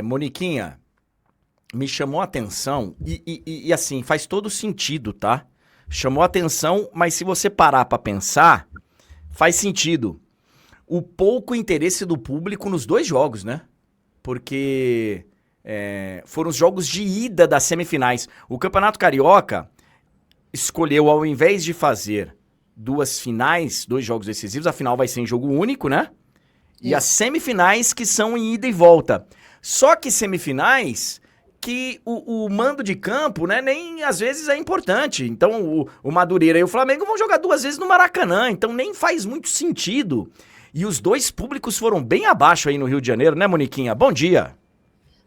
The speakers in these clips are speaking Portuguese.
Moniquinha, me chamou a atenção e assim, faz todo sentido, tá? Chamou a atenção, mas se você parar pra pensar, faz sentido. O pouco interesse do público nos dois jogos, né? Porque foram os jogos de ida das semifinais. O Campeonato Carioca escolheu, ao invés de fazer duas finais, dois jogos decisivos, a final vai ser em jogo único, né? E as Isso. semifinais que são em ida e volta. Só que semifinais que o mando de campo, né, nem às vezes é importante. Então o Madureira e o Flamengo vão jogar duas vezes no Maracanã, então nem faz muito sentido. E os dois públicos foram bem abaixo aí no Rio de Janeiro, né, Moniquinha? Bom dia.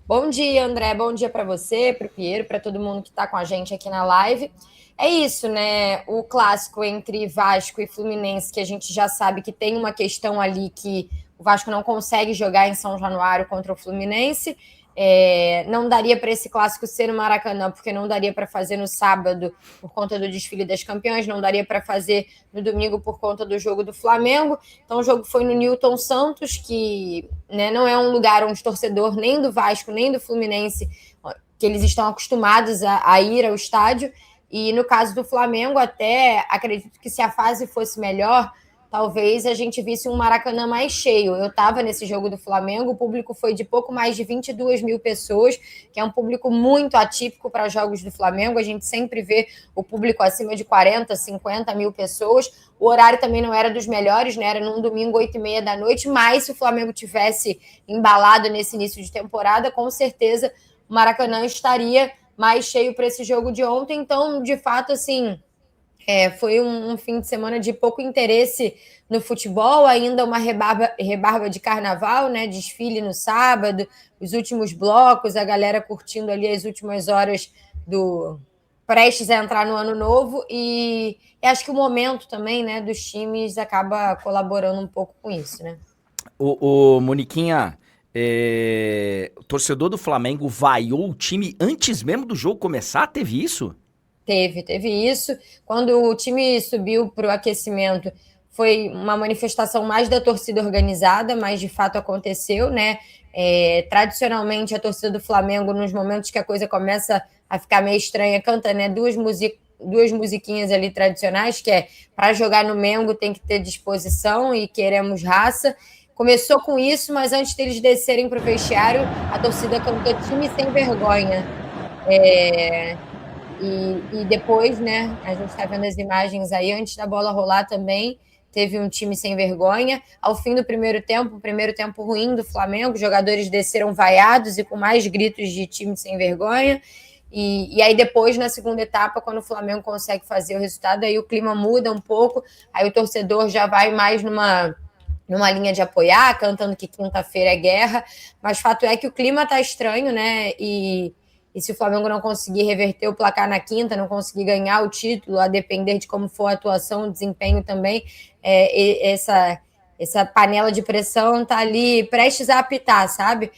Bom dia, André. Bom dia para você, para o Piero, para todo mundo que está com a gente aqui na live. É isso, né? O clássico entre Vasco e Fluminense, que a gente já sabe que tem uma questão ali que o Vasco não consegue jogar em São Januário contra o Fluminense. Não daria para esse clássico ser no Maracanã, porque não daria para fazer no sábado por conta do desfile das campeãs, não daria para fazer no domingo por conta do jogo do Flamengo. Então o jogo foi no Newton Santos, que, né, não é um lugar onde torcedor nem do Vasco nem do Fluminense, que eles estão acostumados a ir ao estádio. E no caso do Flamengo, até acredito que se a fase fosse melhor, talvez a gente visse um Maracanã mais cheio. Eu estava nesse jogo do Flamengo, o público foi de pouco mais de 22 mil pessoas, que é um público muito atípico para jogos do Flamengo. A gente sempre vê o público acima de 40, 50 mil pessoas. O horário também não era dos melhores, né? Era num domingo, 8h30 da noite, mas se o Flamengo tivesse embalado nesse início de temporada, com certeza o Maracanã estaria mais cheio para esse jogo de ontem. Então, de fato, assim, foi um fim de semana de pouco interesse no futebol, ainda uma rebarba de carnaval, né? Desfile no sábado, os últimos blocos, a galera curtindo ali as últimas horas do prestes a entrar no ano novo, e acho que o momento também, né, dos times acaba colaborando um pouco com isso, né? O Moniquinha, o torcedor do Flamengo vaiou o time antes mesmo do jogo começar? Teve isso? Teve isso. Quando o time subiu para o aquecimento, foi uma manifestação mais da torcida organizada, mas de fato aconteceu, né? Tradicionalmente, a torcida do Flamengo, nos momentos que a coisa começa a ficar meio estranha, canta, né, duas musiquinhas ali tradicionais, que é para jogar no Mengo tem que ter disposição e queremos raça. Começou com isso, mas antes deles descerem para o vestiário, a torcida cantou time sem vergonha. E depois, né, a gente está vendo as imagens aí, antes da bola rolar também, teve um time sem vergonha. Ao fim do primeiro tempo ruim do Flamengo, os jogadores desceram vaiados e com mais gritos de time sem vergonha. E aí depois, na segunda etapa, quando o Flamengo consegue fazer o resultado, aí o clima muda um pouco, aí o torcedor já vai mais numa linha de apoiar, cantando que quinta-feira é guerra, mas fato é que o clima tá estranho, né, e se o Flamengo não conseguir reverter o placar na quinta, não conseguir ganhar o título, a depender de como for a atuação, o desempenho também, essa panela de pressão tá ali prestes a apitar, sabe?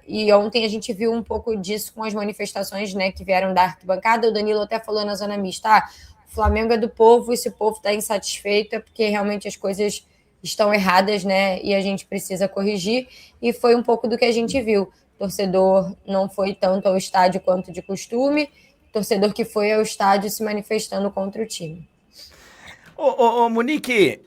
E ontem a gente viu um pouco disso com as manifestações, né, que vieram da arquibancada. O Danilo até falou na zona mista, o Flamengo é do povo, e se o povo está insatisfeito é porque realmente as coisas estão erradas, né? E a gente precisa corrigir. E foi um pouco do que a gente viu. O torcedor não foi tanto ao estádio quanto de costume. O torcedor que foi ao estádio se manifestando contra o time. Ô, Monique,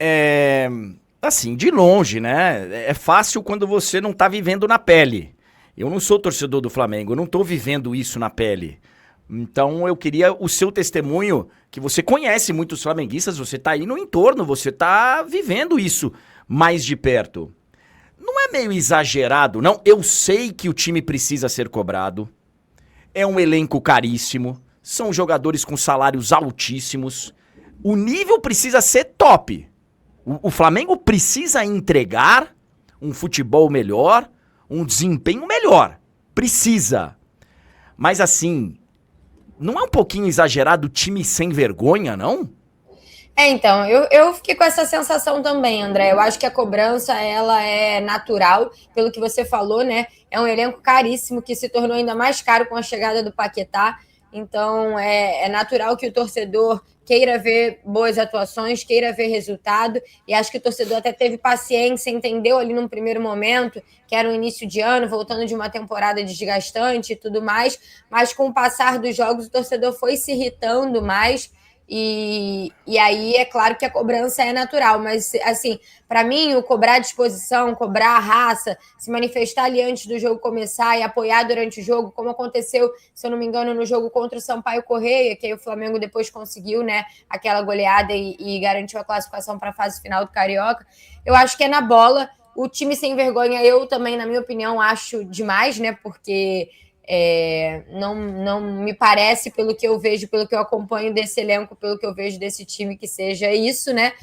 assim, de longe, né? É fácil quando você não tá vivendo na pele. Eu não sou torcedor do Flamengo, eu não tô vivendo isso na pele. Então eu queria o seu testemunho, que você conhece muitos flamenguistas, você tá aí no entorno, você tá vivendo isso mais de perto. Não é meio exagerado, não? Eu sei que o time precisa ser cobrado. É um elenco caríssimo. São jogadores com salários altíssimos. O nível precisa ser top. O Flamengo precisa entregar um futebol melhor, um desempenho melhor. Precisa. Mas assim, não é um pouquinho exagerado o time sem vergonha, não? Então, eu fiquei com essa sensação também, André. Eu acho que a cobrança, ela é natural, pelo que você falou, né? É um elenco caríssimo que se tornou ainda mais caro com a chegada do Paquetá. Então, é natural que o torcedor queira ver boas atuações, queira ver resultado, e acho que o torcedor até teve paciência, entendeu ali num primeiro momento, que era o início de ano, voltando de uma temporada desgastante e tudo mais, mas com o passar dos jogos o torcedor foi se irritando mais, e aí é claro que a cobrança é natural, mas assim, para mim o cobrar a disposição, cobrar a raça, se manifestar ali antes do jogo começar e apoiar durante o jogo, como aconteceu, se eu não me engano, no jogo contra o Sampaio Correia, que aí o Flamengo depois conseguiu, né, aquela goleada e garantiu a classificação para a fase final do Carioca. Eu acho que é na bola. O time sem vergonha, eu também, na minha opinião, acho demais, né, porque não me parece, pelo que eu vejo, pelo que eu acompanho desse elenco, pelo que eu vejo desse time, que seja isso, né?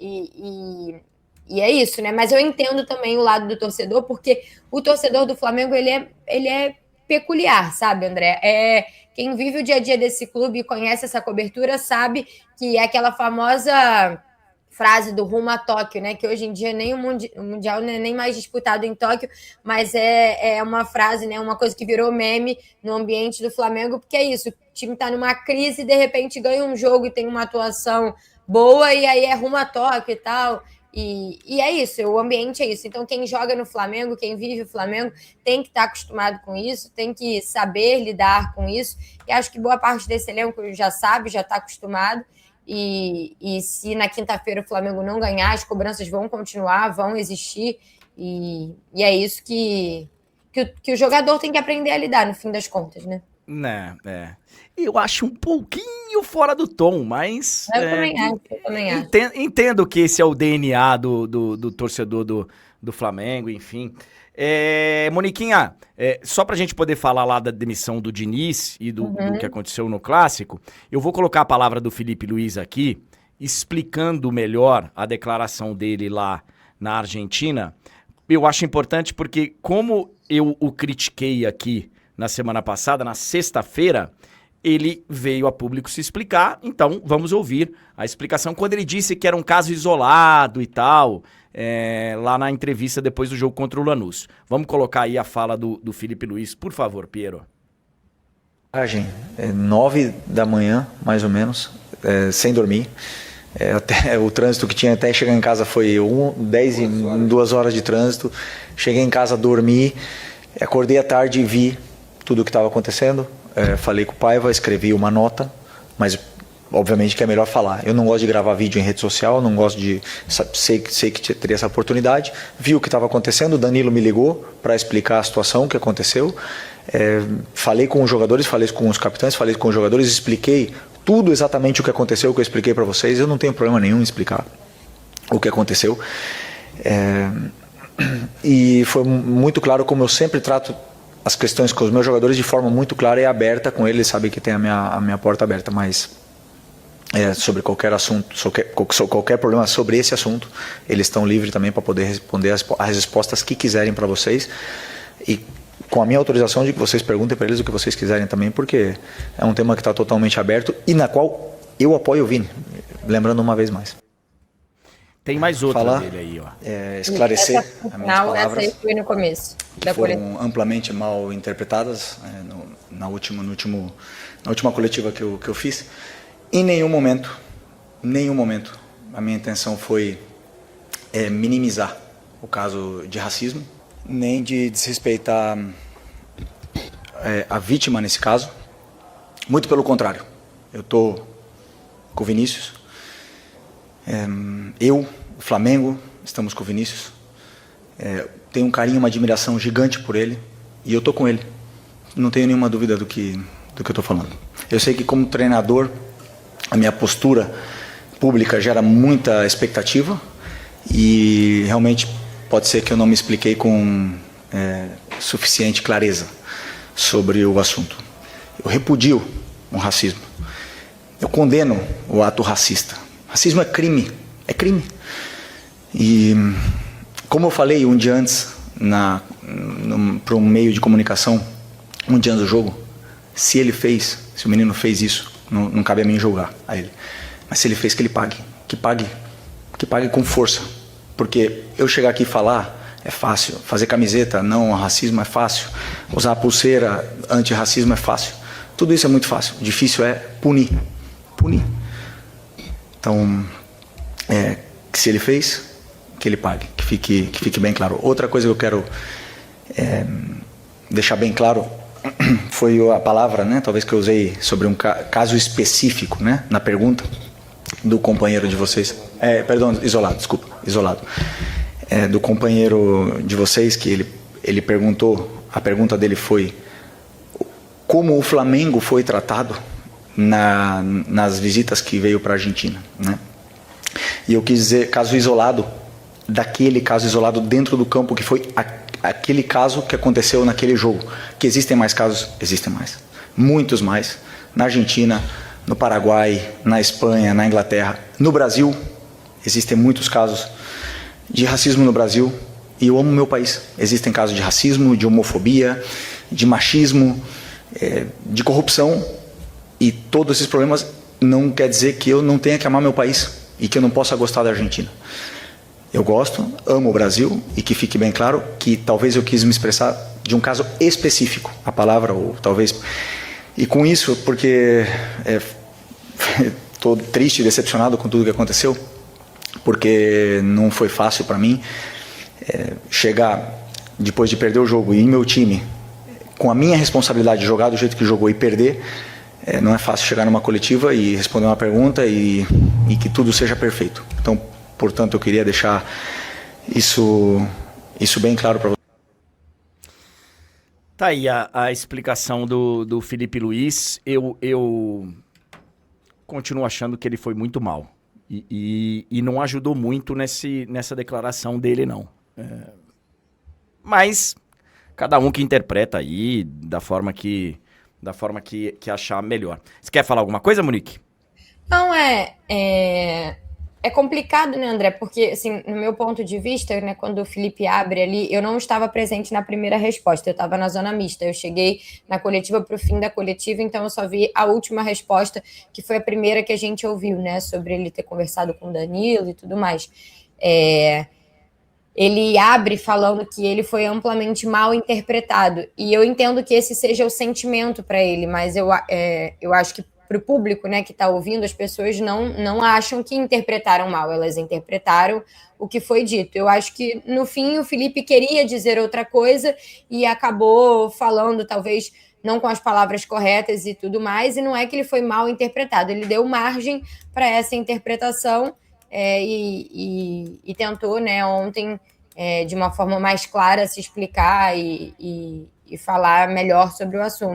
E é isso, né? Mas eu entendo também o lado do torcedor, porque o torcedor do Flamengo, ele é peculiar, sabe, André? Quem vive o dia a dia desse clube e conhece essa cobertura sabe que é aquela famosa frase do rumo a Tóquio, né? Que hoje em dia nem o Mundial não é nem mais disputado em Tóquio, mas é uma frase, né? Uma coisa que virou meme no ambiente do Flamengo, porque é isso, o time tá numa crise e de repente ganha um jogo e tem uma atuação boa, e aí é rumo a Tóquio e tal. E é isso, o ambiente é isso. Então, quem joga no Flamengo, quem vive o Flamengo, tem que estar acostumado com isso, tem que saber lidar com isso. E acho que boa parte desse elenco já sabe, já está acostumado. E se na quinta-feira o Flamengo não ganhar, as cobranças vão continuar, vão existir. E é isso que o jogador tem que aprender a lidar, no fim das contas, né? Eu acho um pouquinho fora do tom, mas... Eu também acho. Entendo que esse é o DNA do torcedor do Flamengo, enfim. Moniquinha, só pra gente poder falar lá da demissão do Diniz e do que aconteceu no Clássico, eu vou colocar a palavra do Felipe Luiz aqui, explicando melhor a declaração dele lá na Argentina. Eu acho importante porque, como eu o critiquei aqui na semana passada, na sexta-feira, ele veio a público se explicar, então vamos ouvir a explicação quando ele disse que era um caso isolado e tal, lá na entrevista depois do jogo contra o Lanús. Vamos colocar aí a fala do Felipe Luiz, por favor, Piero. 9 da manhã, mais ou menos, sem dormir. Até o trânsito que tinha até chegar em casa foi 10 e 2 horas de trânsito. Cheguei em casa, dormi, acordei à tarde e vi tudo o que estava acontecendo. Falei com o Paiva, escrevi uma nota, mas obviamente que é melhor falar. Eu não gosto de gravar vídeo em rede social, não gosto de... Sei que teria essa oportunidade. Vi o que estava acontecendo, o Danilo me ligou para explicar a situação, o que aconteceu. Falei com os jogadores, falei com os capitães, falei com os jogadores, expliquei tudo exatamente o que aconteceu, o que eu expliquei para vocês. Eu não tenho problema nenhum em explicar o que aconteceu. E foi muito claro, como eu sempre trato as questões com os meus jogadores de forma muito clara e aberta com eles, sabem que tem a minha porta aberta, mas sobre qualquer assunto, qualquer problema sobre esse assunto, eles estão livres também para poder responder as respostas que quiserem para vocês, e com a minha autorização de que vocês perguntem para eles o que vocês quiserem também, porque é um tema que está totalmente aberto e na qual eu apoio o Vini, lembrando uma vez mais. Tem mais outra dele aí, ó. Esclarecer as minhas palavras, essa aí foi no começo, que foram amplamente mal interpretadas na última coletiva que eu fiz. Em nenhum momento, a minha intenção foi minimizar o caso de racismo, nem de desrespeitar a vítima nesse caso. Muito pelo contrário, eu estou com o Vinícius. O Flamengo, estamos com o Vinícius. Tenho um carinho, uma admiração gigante por ele e eu estou com ele. Não tenho nenhuma dúvida do que eu estou falando. Eu sei que como treinador a minha postura pública gera muita expectativa e realmente pode ser que eu não me expliquei com suficiente clareza sobre o assunto. Eu repudio o racismo. Eu condeno o ato racista. Racismo é crime. E como eu falei um dia antes para um meio de comunicação, um dia antes do jogo, se o menino fez isso, não cabe a mim julgar a ele. Mas se ele fez, que ele pague. Que pague com força. Porque eu chegar aqui e falar é fácil. Fazer camiseta não racismo é fácil. Usar pulseira antirracismo é fácil. Tudo isso é muito fácil. O difícil é punir. Punir. Então, que se ele fez, que ele pague. Que fique bem claro. Outra coisa que eu quero deixar bem claro foi a palavra, né, talvez que eu usei sobre um caso específico, né, na pergunta do companheiro de vocês. Isolado. Do companheiro de vocês, que ele perguntou, a pergunta dele foi como o Flamengo foi tratado nas visitas que veio para a Argentina, né? E eu quis dizer caso isolado, daquele caso isolado dentro do campo, que foi aquele caso que aconteceu naquele jogo. Que existem mais casos? Existem mais. Muitos mais. Na Argentina, no Paraguai, na Espanha, na Inglaterra. No Brasil, existem muitos casos de racismo no Brasil. E eu amo meu país. Existem casos de racismo, de homofobia, de machismo, de corrupção. E todos esses problemas não quer dizer que eu não tenha que amar meu país e que eu não possa gostar da Argentina. Eu gosto, amo o Brasil, e que fique bem claro que talvez eu quis me expressar de um caso específico, a palavra, ou talvez... E com isso, porque estou triste e decepcionado com tudo que aconteceu, porque não foi fácil para mim chegar, depois de perder o jogo, e meu time, com a minha responsabilidade de jogar do jeito que jogou e perder, não é fácil chegar numa coletiva e responder uma pergunta e que tudo seja perfeito. Então, portanto, eu queria deixar isso bem claro para você. Tá aí a explicação do Felipe Luiz. Eu continuo achando que ele foi muito mal. E não ajudou muito nessa declaração dele, não. Mas cada um que interpreta aí da forma que achar melhor. Você quer falar alguma coisa, Monique? Não, é complicado, né, André? Porque, assim, no meu ponto de vista, né, quando o Felipe abre ali, eu não estava presente na primeira resposta, eu estava na zona mista. Eu cheguei na coletiva para o fim da coletiva, então eu só vi a última resposta, que foi a primeira que a gente ouviu, né, sobre ele ter conversado com o Danilo e tudo mais. Ele abre falando que ele foi amplamente mal interpretado, e eu entendo que esse seja o sentimento para ele, mas eu acho que para o público, né, que está ouvindo, as pessoas não acham que interpretaram mal, elas interpretaram o que foi dito. Eu acho que, no fim, o Felipe queria dizer outra coisa e acabou falando, talvez, não com as palavras corretas e tudo mais, e não é que ele foi mal interpretado, ele deu margem para essa interpretação e tentou, né, ontem, de uma forma mais clara, se explicar e falar melhor sobre o assunto.